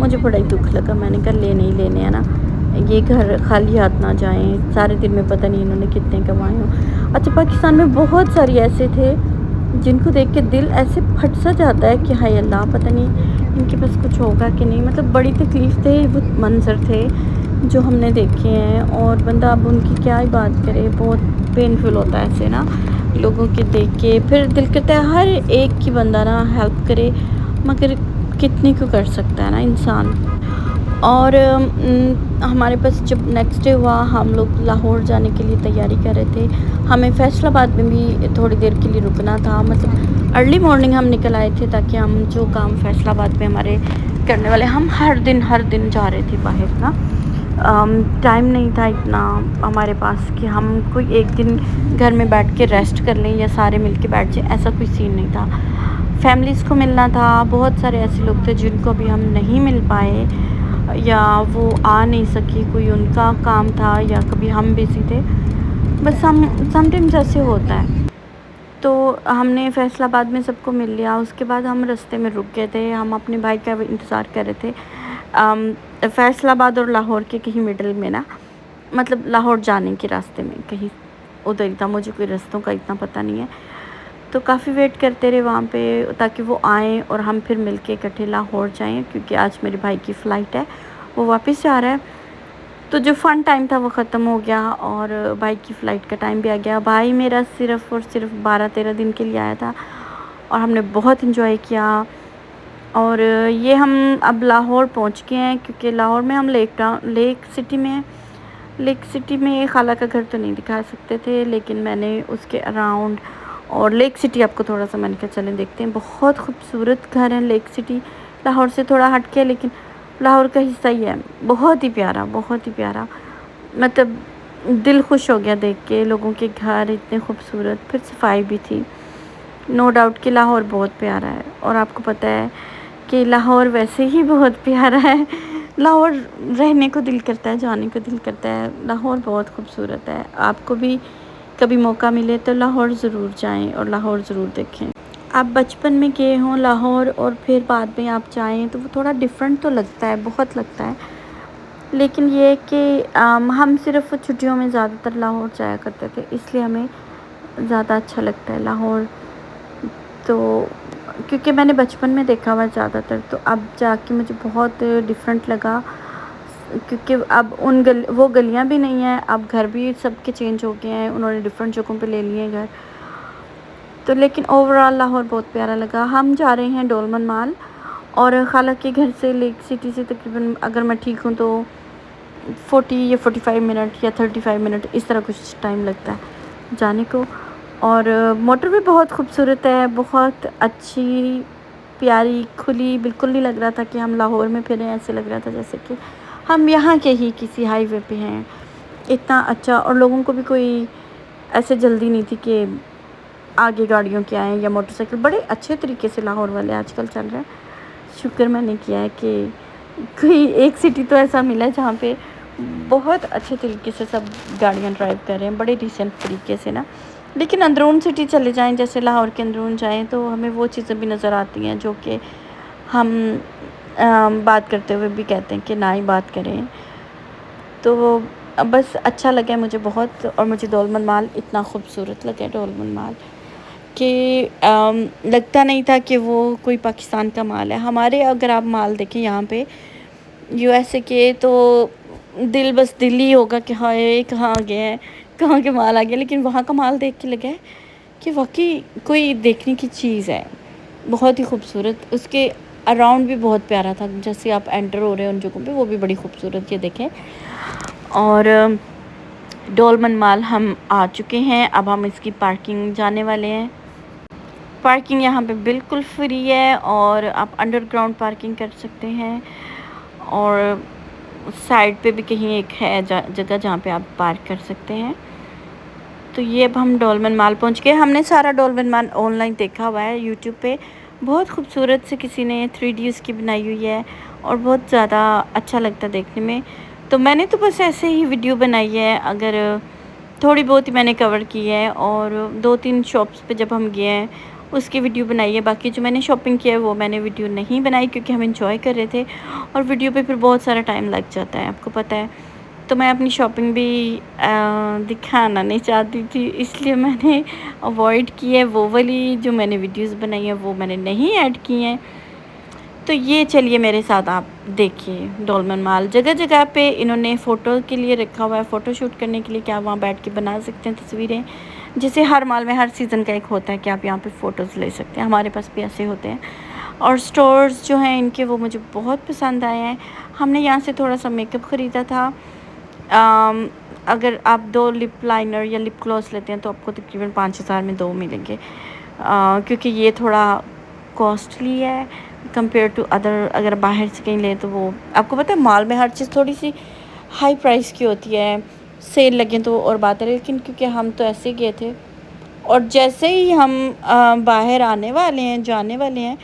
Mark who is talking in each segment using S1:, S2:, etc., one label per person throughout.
S1: مجھے بڑا ہی دکھ لگا. میں نے کہا لینے ہی لینے ہیں نا, یہ گھر خالی ہاتھ نہ جائیں. سارے دن میں پتہ نہیں انہوں نے کتنے کمائے ہوں. اچھا, پاکستان میں بہت ساری ایسے تھے جن کو دیکھ کے دل ایسے پھٹ سا جاتا ہے کہ ہائے اللہ, پتہ نہیں ان کے پاس کچھ ہوگا کہ نہیں. مطلب بڑی تکلیف دہ وہ منظر تھے جو ہم نے دیکھے ہیں, اور بندہ اب ان کی کیا ہی بات کرے. بہت پینفل ہوتا ہے ایسے نا لوگوں کے دیکھ کے. پھر دل کرتا ہے ہر ایک کی بندہ نا ہیلپ کرے, مگر کتنی کو کر سکتا ہے نا انسان. اور ہمارے پاس جب نیکسٹ ڈے ہوا, ہم لوگ لاہور جانے کے لیے تیاری کر رہے تھے. ہمیں فیصل آباد میں بھی تھوڑی دیر کے لیے رکنا تھا. مطلب ارلی مارننگ ہم نکل آئے تھے تاکہ ہم جو کام فیصل آباد میں ہمارے کرنے والے, ہم ہر دن جا رہے تھے باہر نا. ٹائم نہیں تھا اتنا ہمارے پاس کہ ہم کوئی ایک دن گھر میں بیٹھ کے ریسٹ کر لیں یا سارے مل کے بیٹھ جائیں, ایسا کوئی سین نہیں تھا. فیملیز کو ملنا تھا. بہت سارے ایسے لوگ تھے جن کو بھی ہم نہیں مل پائے یا وہ آ نہیں سکی, کوئی ان کا کام تھا یا کبھی ہم بزی تھے. بس ہم سم ٹائمز ایسے ہوتا ہے. تو ہم نے فیصل آباد میں سب کو مل لیا. اس کے بعد ہم رستے میں رک گئے تھے. ہم اپنے بھائی کا انتظار کر رہے تھے فیصل آباد اور لاہور کے کہیں مڈل میں نا, مطلب لاہور جانے کے راستے میں کہیں ادھر ہی تھا. مجھے کوئی رستوں کا اتنا پتہ نہیں ہے. تو کافی ویٹ کرتے رہے وہاں پہ تاکہ وہ آئیں اور ہم پھر مل کے اکٹھے لاہور جائیں, کیونکہ آج میرے بھائی کی فلائٹ ہے, وہ واپس جا رہا ہے. تو جو فن ٹائم تھا وہ ختم ہو گیا اور بھائی کی فلائٹ کا ٹائم بھی آ گیا. بھائی میرا صرف اور صرف 12-13 دن کے لیے آیا تھا اور ہم نے بہت انجوائے کیا. اور یہ ہم اب لاہور پہنچ گئے ہیں, کیونکہ لاہور میں ہم لیک سٹی میں خالہ کا گھر تو نہیں دکھا سکتے تھے, لیکن میں نے اس کے اراؤنڈ اور لیک سٹی آپ کو تھوڑا سا میں نے کہا چلیں دیکھتے ہیں. بہت خوبصورت گھر ہے لیک سٹی, لاہور سے تھوڑا ہٹ کے لیکن لاہور کا حصہ ہی ہے. بہت ہی پیارا, بہت ہی پیارا. مطلب دل خوش ہو گیا دیکھ کے, لوگوں کے گھر اتنے خوبصورت, پھر صفائی بھی تھی. نو ڈاؤٹ کہ لاہور بہت پیارا ہے. اور آپ کو پتہ ہے کہ لاہور ویسے ہی بہت پیارا ہے. لاہور رہنے کو دل کرتا ہے, جانے کو دل کرتا ہے. لاہور بہت خوبصورت ہے. آپ کو بھی کبھی موقع ملے تو لاہور ضرور جائیں اور لاہور ضرور دیکھیں. آپ بچپن میں گئے ہوں لاہور اور پھر بعد میں آپ جائیں تو وہ تھوڑا ڈفرینٹ تو لگتا ہے, بہت لگتا ہے. لیکن یہ کہ ہم صرف چھٹیوں میں زیادہ تر لاہور جایا کرتے تھے, اس لیے ہمیں زیادہ اچھا لگتا ہے لاہور. تو کیونکہ میں نے بچپن میں دیکھا ہوا زیادہ تر, تو اب جا کے مجھے بہت ڈفرینٹ لگا, کیونکہ اب وہ گلیاں بھی نہیں ہیں, اب گھر بھی سب کے چینج ہو گئے ہیں, انہوں نے ڈفرینٹ جگہوں پہ لے لیے ہیں گھر. تو لیکن اوور آل لاہور بہت پیارا لگا. ہم جا رہے ہیں ڈولمن مال, اور خالہ کے گھر سے لیک سٹی سے تقریباً اگر میں ٹھیک ہوں تو 40 یا 45 منٹ یا 35 منٹ اس طرح کچھ ٹائم لگتا ہے جانے کو. اور موٹر بھی بہت خوبصورت ہے, بہت اچھی پیاری کھلی, بالکل نہیں لگ رہا تھا کہ ہم لاہور میں پھریں. ایسے لگ رہا تھا جیسے کہ ہم یہاں کے ہی کسی ہائی وے پہ ہیں. اتنا اچھا, اور لوگوں کو بھی کوئی ایسے جلدی نہیں تھی کہ آگے گاڑیوں کے آئیں یا موٹر سائیکل. بڑے اچھے طریقے سے لاہور والے آج کل چل رہے ہیں. شکر میں نے کیا ہے کہ کوئی ایک سٹی تو ایسا ملا جہاں پہ بہت اچھے طریقے سے سب گاڑیاں ڈرائیو کر رہے ہیں, بڑے ڈیسنٹ طریقے سے نا. لیکن اندرون سٹی چلے جائیں, جیسے لاہور کے اندرون جائیں, تو ہمیں وہ چیزیں بھی نظر آتی ہیں جو کہ ہم بات کرتے ہوئے بھی کہتے ہیں کہ نہ ہی بات کریں. تو بس اچھا لگا مجھے بہت, اور مجھے ڈولمن مال اتنا خوبصورت لگا ڈولمن مال کہ لگتا نہیں تھا کہ وہ کوئی پاکستان کا مال ہے. ہمارے اگر آپ مال دیکھیں یہاں پہ یو ایس اے کے, تو دل ہی ہوگا کہ ہائے کہاں آ گئے ہیں, کہاں کے مال آ گیا. لیکن وہاں کا مال دیکھ کے لگا ہے کہ واقعی کوئی دیکھنے کی چیز ہے, بہت ہی خوبصورت. اس کے اراؤنڈ بھی بہت پیارا تھا, جیسے آپ انٹر ہو رہے ہیں ان جگہوں پہ, وہ بھی بڑی خوبصورت. یہ دیکھیں. اور ڈولمن مال ہم آ چکے ہیں, اب ہم اس کی پارکنگ جانے والے ہیں. پارکنگ یہاں پہ بالکل فری ہے, اور آپ انڈر گراؤنڈ پارکنگ کر سکتے ہیں. اور سائڈ پہ بھی کہیں ایک ہے جگہ جہاں پہ آپ پارک کر سکتے ہیں. تو یہ اب ہم ڈولمن مال پہنچ گئے. ہم نے سارا ڈولمن مال آن لائن دیکھا ہوا ہے یوٹیوب پہ, بہت خوبصورت سے کسی نے 3D اس کی بنائی ہوئی ہے, اور بہت زیادہ اچھا لگتا ہے دیکھنے میں. تو میں نے تو بس ایسے ہی ویڈیو بنائی ہے, اگر تھوڑی بہت ہی میں نے کور کی ہے. اور 2-3 شاپس پہ جب ہم گئے ہیں اس کی ویڈیو بنائی ہے. باقی جو میں نے شاپنگ کیا ہے وہ میں نے ویڈیو نہیں بنائی کیونکہ ہم انجوائے کر رہے تھے اور ویڈیو پہ پھر بہت سارا ٹائم لگ جاتا ہے آپ کو پتہ ہے. تو میں اپنی شاپنگ بھی دکھانا نہیں چاہتی تھی اس لیے میں نے اوائڈ کی ہے. وہ والی جو میں نے ویڈیوز بنائی ہیں وہ میں نے نہیں ایڈ کی ہیں. تو یہ چلیے میرے ساتھ آپ دیکھیے ڈولمن مال. جگہ جگہ پہ انہوں نے فوٹو کے لیے رکھا ہوا ہے, فوٹو شوٹ کرنے کے لیے کہ آپ وہاں بیٹھ کے بنا سکتے ہیں تصویریں. جیسے ہر مال میں ہر سیزن کا ایک ہوتا ہے کہ آپ یہاں پہ فوٹوز لے سکتے ہیں, ہمارے پاس بھی ایسے ہوتے ہیں. اور سٹورز جو ہیں ان کے وہ مجھے بہت پسند آئے ہیں. ہم نے یہاں سے تھوڑا سا میک اپ خریدا تھا. اگر آپ 2 لپ لائنر یا لپ گلوس لیتے ہیں تو آپ کو تقریباً 5,000 میں 2 ملیں گے, کیونکہ یہ تھوڑا کاسٹلی ہے کمپیئر ٹو ادر. اگر باہر سے کہیں لیں تو وہ آپ کو پتہ ہے مال میں ہر چیز تھوڑی سی ہائی پرائس کی ہوتی ہے, سیل لگیں تو اور بات ہے. لیکن کیونکہ ہم تو ایسے گئے تھے اور جیسے ہی ہم باہر آنے والے ہیں جانے والے ہیں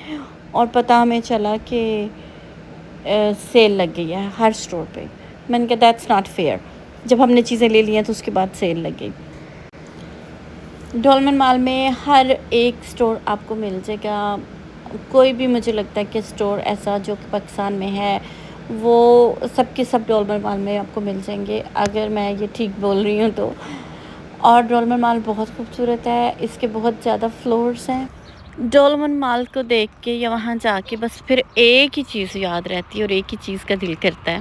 S1: اور پتہ ہمیں چلا کہ سیل لگ گئی ہے ہر اسٹور پہ. میں نے کہا دیٹس ناٹ فیئر. جب ہم نے چیزیں لے لی ہیں تو اس کے بعد سیل لگ گئی. ڈولمن مال میں ہر ایک اسٹور آپ کو مل جائے گا. کوئی بھی مجھے لگتا ہے کہ اسٹور ایسا جو کہ پاکستان میں ہے وہ سب کے سب ڈولمن مال میں آپ کو مل جائیں گے, اگر میں یہ ٹھیک بول رہی ہوں تو. اور ڈولمن مال بہت خوبصورت ہے, اس کے بہت زیادہ فلورز ہیں. ڈولمن مال کو دیکھ کے یا وہاں جا کے بس پھر ایک ہی چیز یاد رہتی ہے اور ایک ہی چیز کا دل کرتا ہے.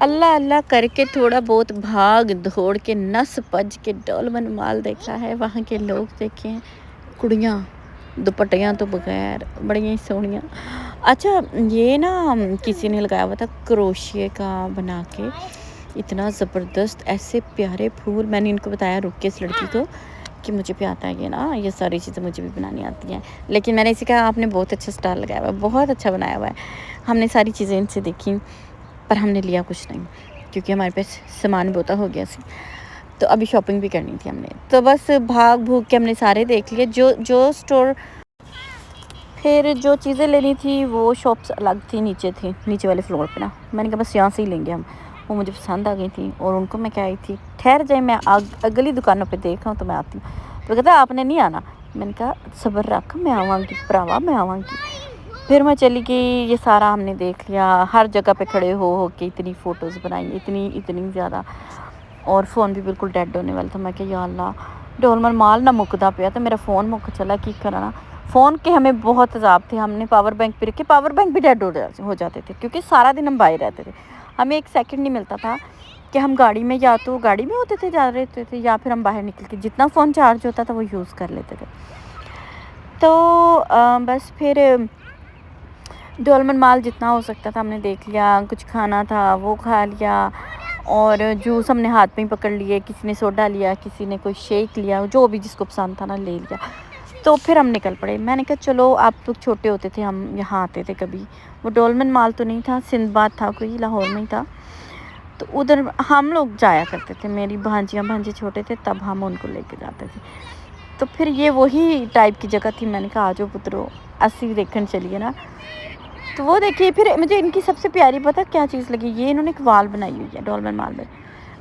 S1: اللہ اللہ کر کے تھوڑا بہت بھاگ دوڑ کے نس پج کے ڈولمن مال دیکھا ہے. وہاں کے لوگ دیکھے ہیں, کڑیاں دوپٹیاں تو بغیر بڑی ہی سونیاں. اچھا یہ نا کسی نے لگایا ہوا تھا کروشیے کا بنا کے, اتنا زبردست ایسے پیارے پھول. میں نے ان کو بتایا رک کے اس لڑکی کو کہ مجھے بھی آتا ہے یہ نا, یہ ساری چیزیں مجھے بھی بنانی آتی ہیں. لیکن میں نے اسے کہا آپ نے بہت اچھا سٹال لگایا ہوا ہے, بہت اچھا بنایا ہوا ہے. ہم نے ساری چیزیں ان سے دیکھیں پر ہم نے لیا کچھ نہیں کیونکہ ہمارے پاس سامان بہت ہو گیا سی. تو ابھی شاپنگ بھی کرنی تھی ہم نے, تو بس بھاگ بھوگ کے ہم نے سارے دیکھ لیے. جو اسٹور پھر جو چیزیں لینی تھی وہ شاپس الگ تھی, نیچے والے فلور پہ نا. میں نے کہا بس یہاں سے ہی لیں گے ہم. وہ مجھے پسند آ گئی تھی اور ان کو میں کہہ آئی تھی ٹھہر جائے میں اگلی دکانوں پہ دیکھ ہوں تو میں آتی ہوں. تو کہتا آپ نے نہیں آنا. میں نے کہا صبر رکھ, میں آواں گی پراوا, میں آواں گی. پھر میں چلی گئی. یہ سارا ہم نے دیکھ لیا, ہر جگہ پہ کھڑے ہو کے اتنی فوٹوز بنائی, اتنی زیادہ. اور فون بھی بالکل ڈیڈ ہونے والا تھا. میں کہ یا اللہ ڈولمن مال نہ مکدا پیا تو میرا فون مک چلا, کی کرانا. فون کے ہمیں بہت عذاب تھے. ہم نے پاور بینک پہ رکھے, پاور بینک بھی ڈیڈ ہو جاتے تھے کیونکہ سارا دن ہم باہر رہتے تھے. ہمیں ایک سیکنڈ نہیں ملتا تھا کہ ہم گاڑی میں یا تو گاڑی میں ہوتے تھے جا رہے ہوتے تھے یا پھر ہم باہر نکل کے جتنا فون چارج ہوتا تھا وہ یوز کر لیتے تھے. تو بس پھر ڈولمن مال جتنا ہو سکتا تھا ہم نے دیکھ لیا. کچھ کھانا تھا وہ کھا لیا اور جوس ہم نے ہاتھ میں ہی پکڑ لیے. کسی نے سوڈا لیا, کسی نے کوئی شیک لیا, جو بھی جس کو پسند تھا نا لے لیا. تو پھر ہم نکل پڑے. میں نے کہا چلو آپ لوگ چھوٹے ہوتے تھے ہم یہاں آتے تھے کبھی. وہ ڈولمن مال تو نہیں تھا, سندھ باد تھا کوئی, لاہور میں ہی تھا. تو ادھر ہم لوگ جایا کرتے تھے. میری بھانجے چھوٹے تھے تب ہم ان کو لے کے جاتے تھے. تو پھر یہ وہی ٹائپ کی جگہ تھی. میں نے کہا آ جاؤ پترو اسی دیکھن چلیے نا. تو وہ دیکھیے. پھر مجھے ان کی سب سے پیاری پتہ کیا چیز لگی, یہ انہوں نے ایک وال بنائی ہوئی ہے ڈولمن مال میں,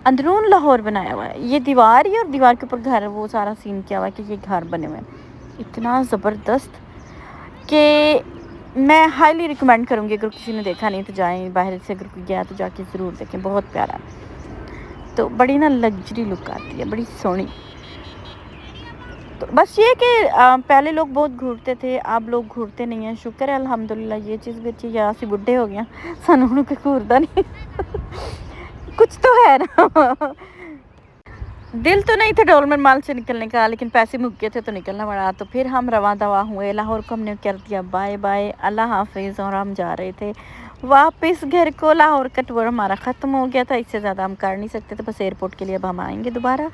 S1: اندرون لاہور بنایا ہوا ہے. یہ دیوار ہی اور دیوار کے اوپر گھر, وہ سارا سین کیا ہوا ہے کہ یہ گھر بنے ہوئے ہیں. اتنا زبردست کہ میں ہائیلی ریکمینڈ کروں گی. اگر کسی نے دیکھا نہیں تو جائیں, باہر سے اگر کوئی گیا تو جا کے ضرور دیکھیں, بہت پیارا. تو بڑی نا لگژری لک آتی ہے, بڑی سونی. تو بس یہ کہ پہلے لوگ بہت گھورتے تھے, اب لوگ گھورتے نہیں ہیں. شکر ہے الحمدللہ یہ چیز بھی اچھی. یا اسی بڈھے ہو گیا سانوں ہن کوئی گھوردا نہیں کچھ تو ہے نا. دل تو نہیں تھا ڈولمن مال سے نکلنے کا, لیکن پیسے مک گئے تھے تو نکلنا پڑا. تو پھر ہم رواں دوا ہوئے. لاہور کو ہم نے کر دیا بائے بائے, اللہ حافظ. اور ہم جا رہے تھے واپس گھر کو. لاہور کا ٹور ہمارا ختم ہو گیا تھا, اس سے زیادہ ہم کر نہیں سکتے تھے. بس ایئرپورٹ کے لیے اب ہم آئیں گے دوبارہ,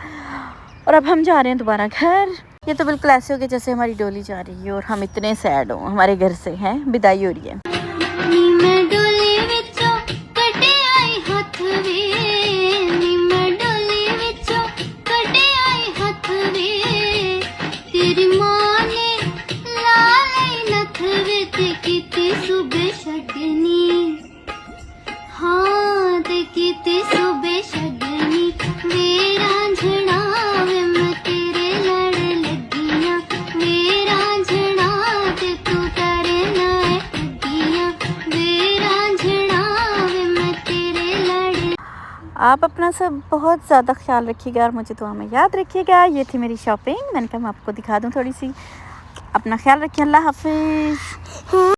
S1: اور اب ہم جا رہے ہیں دوبارہ گھر. یہ تو بالکل ایسے ہو گیا جیسے ہماری ڈولی جا رہی ہے اور ہم اتنے سیڈ ہوں. ہمارے گھر سے ہیں بدائی ہو رہی ہے. آپ اپنا سب بہت زیادہ خیال رکھیے گا اور مجھے دعا میں یاد رکھیے گا. یہ تھی میری شاپنگ, میں نے کہا میں آپ کو دکھا دوں تھوڑی سی. اپنا خیال رکھیں, اللہ حافظ.